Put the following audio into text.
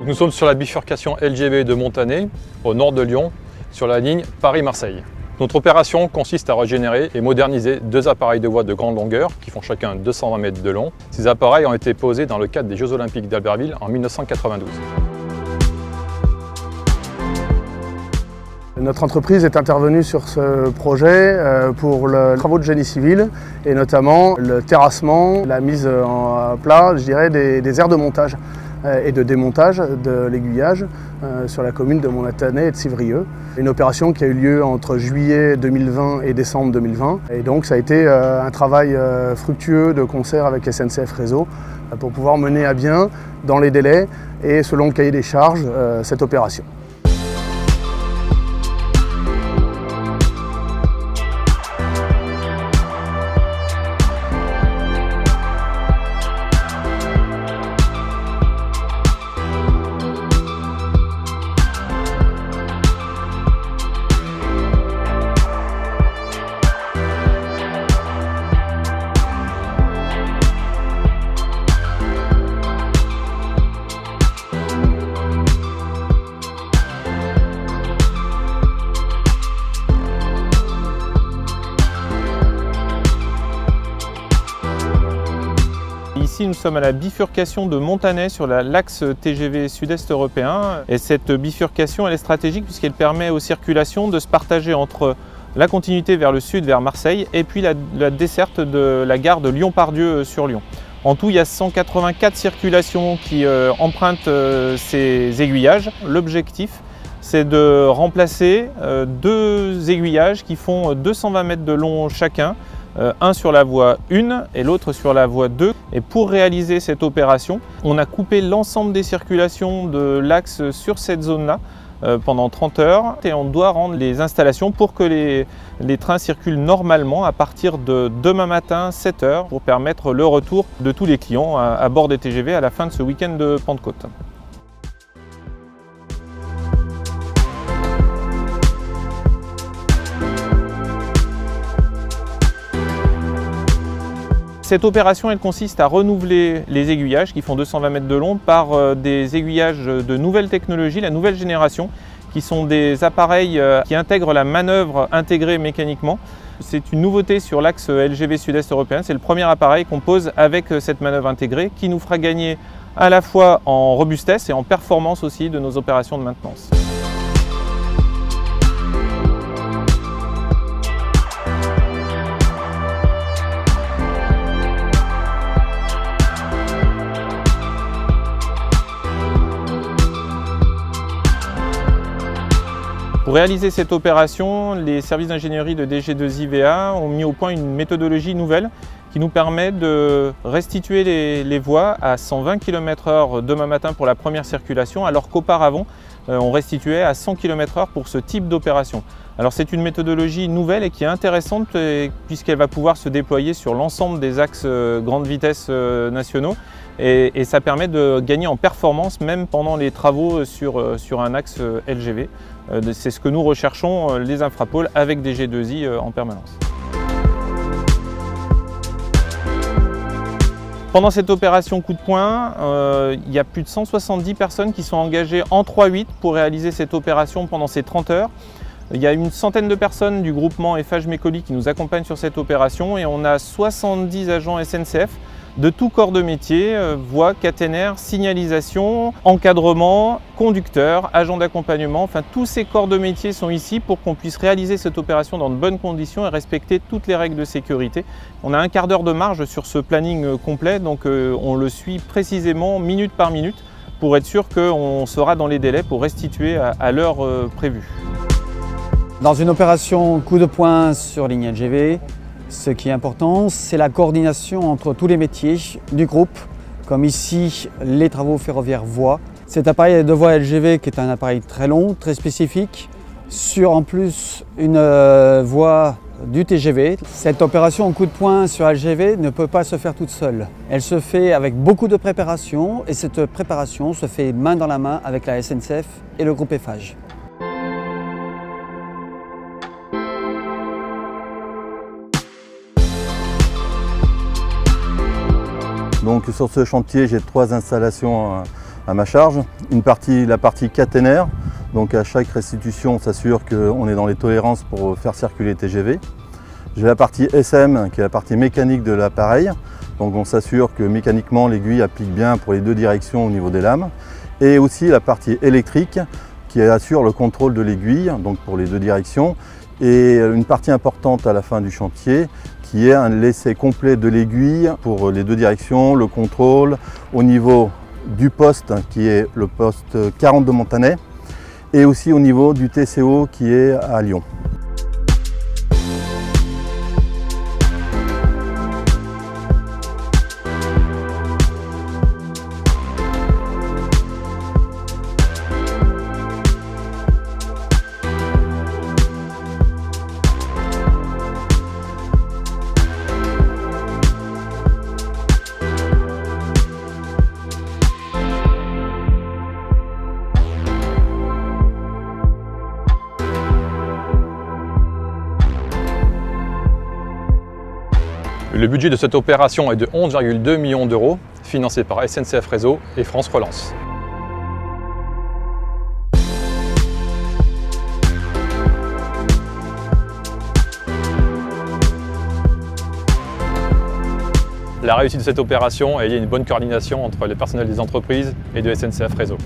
Nous sommes sur la bifurcation LGV de Montanet, au nord de Lyon, sur la ligne Paris-Marseille. Notre opération consiste à régénérer et moderniser deux appareils de voie de grande longueur qui font chacun 220 mètres de long. Ces appareils ont été posés dans le cadre des Jeux Olympiques d'Albertville en 1992. Notre entreprise est intervenue sur ce projet pour les travaux de génie civil et notamment le terrassement, la mise à plat, je dirais, des aires de montage et de démontage de l'aiguillage sur la commune de Montanet et de Civrieux. Une opération qui a eu lieu entre juillet 2020 et décembre 2020. Et donc ça a été un travail fructueux de concert avec SNCF Réseau pour pouvoir mener à bien, dans les délais et selon le cahier des charges, cette opération. Ici, nous sommes à la bifurcation de Montanet sur l'axe TGV sud-est européen. Et cette bifurcation, elle est stratégique puisqu'elle permet aux circulations de se partager entre la continuité vers le sud, vers Marseille, et puis la desserte de la gare de Lyon-Part-Dieu sur Lyon. En tout, il y a 184 circulations qui empruntent ces aiguillages. L'objectif, c'est de remplacer deux aiguillages qui font 220 mètres de long chacun, un sur la voie 1 et l'autre sur la voie 2. Et pour réaliser cette opération, on a coupé l'ensemble des circulations de l'axe sur cette zone-là pendant 30 heures. Et on doit rendre les installations pour que les trains circulent normalement à partir de demain matin 7 heures pour permettre le retour de tous les clients à bord des TGV à la fin de ce week-end de Pentecôte. Cette opération, elle consiste à renouveler les aiguillages qui font 220 mètres de long par des aiguillages de nouvelle technologie, la nouvelle génération, qui sont des appareils qui intègrent la manœuvre intégrée mécaniquement. C'est une nouveauté sur l'axe LGV sud-est européen. C'est le premier appareil qu'on pose avec cette manœuvre intégrée qui nous fera gagner à la fois en robustesse et en performance aussi de nos opérations de maintenance. Pour réaliser cette opération, les services d'ingénierie de DG2IVA ont mis au point une méthodologie nouvelle qui nous permet de restituer les voies à 120 km/h demain matin pour la première circulation, alors qu'auparavant, on restituait à 100 km/h pour ce type d'opération. Alors c'est une méthodologie nouvelle et qui est intéressante puisqu'elle va pouvoir se déployer sur l'ensemble des axes grande vitesse nationaux et ça permet de gagner en performance même pendant les travaux sur un axe LGV. C'est ce que nous recherchons, les infrapôles, avec des G2I en permanence. Pendant cette opération coup de poing, il y a plus de 170 personnes qui sont engagées en 3-8 pour réaliser cette opération pendant ces 30 heures. Il y a une centaine de personnes du groupement Eiffage Mécoli qui nous accompagnent sur cette opération et on a 70 agents SNCF de tout corps de métier, voies, caténaires, signalisation, encadrement, conducteurs, agents d'accompagnement. Enfin, tous ces corps de métier sont ici pour qu'on puisse réaliser cette opération dans de bonnes conditions et respecter toutes les règles de sécurité. On a un quart d'heure de marge sur ce planning complet, donc on le suit précisément minute par minute pour être sûr qu'on sera dans les délais pour restituer à l'heure prévue. Dans une opération coup de poing sur ligne LGV, ce qui est important, c'est la coordination entre tous les métiers du groupe, comme ici les travaux ferroviaires voies. Cet appareil de voie LGV qui est un appareil très long, très spécifique, sur en plus une voie du TGV. Cette opération en coup de poing sur LGV ne peut pas se faire toute seule. Elle se fait avec beaucoup de préparation et cette préparation se fait main dans la main avec la SNCF et le groupe Eiffage. Donc sur ce chantier, j'ai 3 installations à ma charge. La partie caténaire, donc à chaque restitution on s'assure qu'on est dans les tolérances pour faire circuler TGV. J'ai la partie SM qui est la partie mécanique de l'appareil, donc on s'assure que mécaniquement l'aiguille applique bien pour les deux directions au niveau des lames. Et aussi la partie électrique qui assure le contrôle de l'aiguille, donc pour les deux directions. Et une partie importante à la fin du chantier qui est un l'essai complet de l'aiguille pour les deux directions, le contrôle au niveau du poste qui est le poste 40 de Montanet et aussi au niveau du TCO qui est à Lyon. Le budget de cette opération est de 11,2 millions d'euros, financé par SNCF Réseau et France Relance. La réussite de cette opération est liée à une bonne coordination entre les personnels des entreprises et de SNCF Réseau.